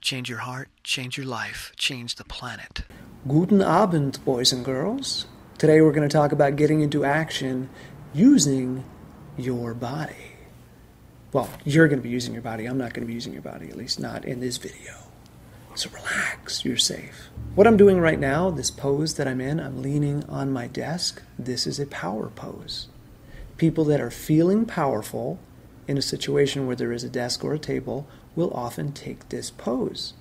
change your heart, change your life, change the planet. Guten Abend, boys and girls. Today we're going to talk about getting into action using your body. Well, you're going to be using your body. I'm not going to be using your body, at least not in this video. So relax, you're safe. What I'm doing right now, this pose that I'm in, I'm leaning on my desk. This is a power pose. People that are feeling powerful in a situation where there is a desk or a table will often take this pose.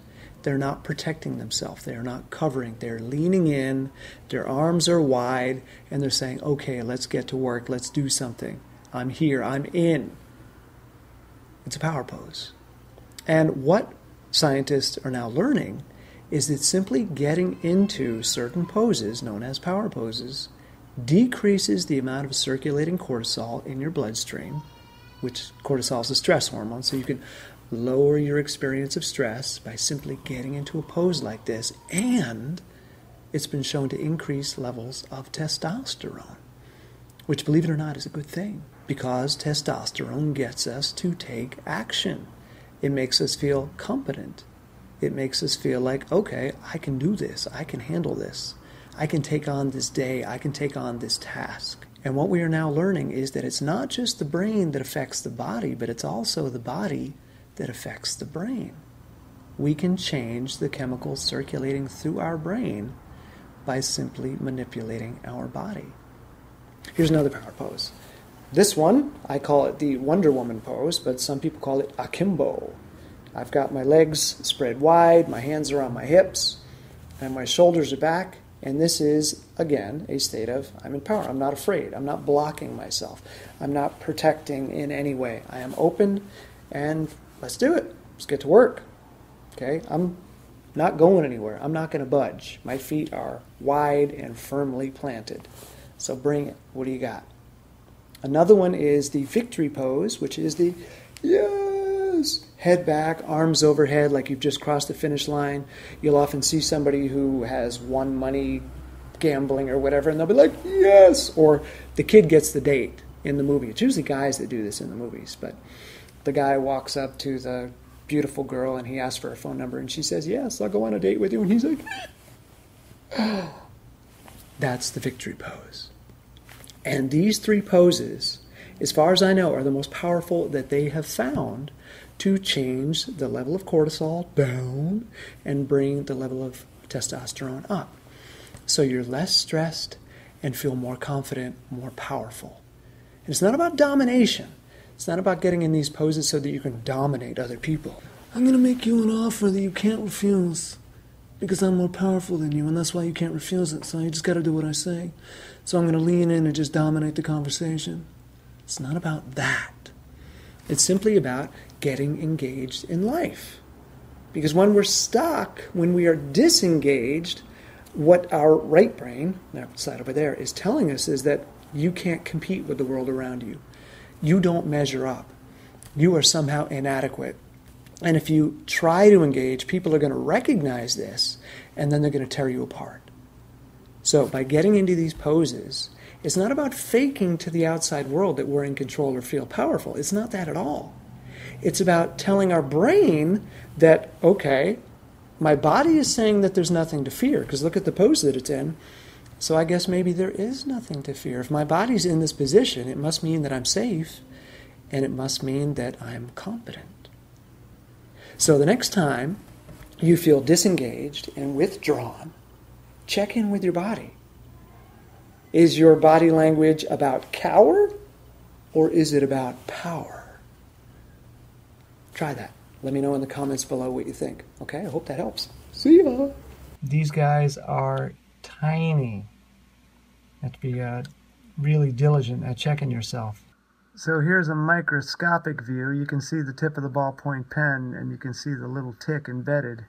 They're not protecting themselves. They're not covering. They're leaning in. Their arms are wide, and they're saying, okay, let's get to work. Let's do something. I'm here. I'm in. It's a power pose. And what scientists are now learning is that simply getting into certain poses, known as power poses, decreases the amount of circulating cortisol in your bloodstream, which cortisol is a stress hormone, so you can lower your experience of stress by simply getting into a pose like this, and it's been shown to increase levels of testosterone, which, believe it or not, is a good thing, because testosterone gets us to take action. It makes us feel competent. It makes us feel like, okay, I can do this, I can handle this, I can take on this day, I can take on this task. And what we are now learning is that it's not just the brain that affects the body, but it's also the body that affects the brain. We can change the chemicals circulating through our brain by simply manipulating our body. Here's another power pose. This one, I call it the Wonder Woman pose, but some people call it akimbo. I've got my legs spread wide, my hands are on my hips, and my shoulders are back. And this is, again, a state of, I'm in power. I'm not afraid. I'm not blocking myself. I'm not protecting in any way. I am open, and let's do it. Let's get to work. Okay? I'm not going anywhere. I'm not going to budge. My feet are wide and firmly planted. So bring it. What do you got? Another one is the victory pose, which is the yes, head back, arms overhead, like you've just crossed the finish line. You'll often see somebody who has won money gambling or whatever, and they'll be like, yes! Or the kid gets the date in the movie. It's usually guys that do this in the movies, but the guy walks up to the beautiful girl, and he asks for her phone number, and she says, yes, I'll go on a date with you. And he's like, that's the victory pose. And these three poses, as far as I know, are the most powerful that they have found to change the level of cortisol down and bring the level of testosterone up. So you're less stressed and feel more confident, more powerful. And it's not about domination. It's not about getting in these poses so that you can dominate other people. I'm going to make you an offer that you can't refuse because I'm more powerful than you, and that's why you can't refuse it. So you just got to do what I say. So I'm going to lean in and just dominate the conversation. It's not about that. It's simply about getting engaged in life. Because when we're stuck, when we are disengaged, what our right brain, that side over there, is telling us is that you can't compete with the world around you. You don't measure up. You are somehow inadequate. And if you try to engage, people are going to recognize this, and then they're going to tear you apart. So by getting into these poses, it's not about faking to the outside world that we're in control or feel powerful. It's not that at all. It's about telling our brain that, okay, my body is saying that there's nothing to fear, because look at the pose that it's in. So I guess maybe there is nothing to fear. If my body's in this position, it must mean that I'm safe, and it must mean that I'm competent. So the next time you feel disengaged and withdrawn, check in with your body. Is your body language about cower, or is it about power? Try that. Let me know in the comments below what you think. Okay, I hope that helps. See ya! These guys are tiny. You have to be really diligent at checking yourself. So here's a microscopic view. You can see the tip of the ballpoint pen, and you can see the little tick embedded.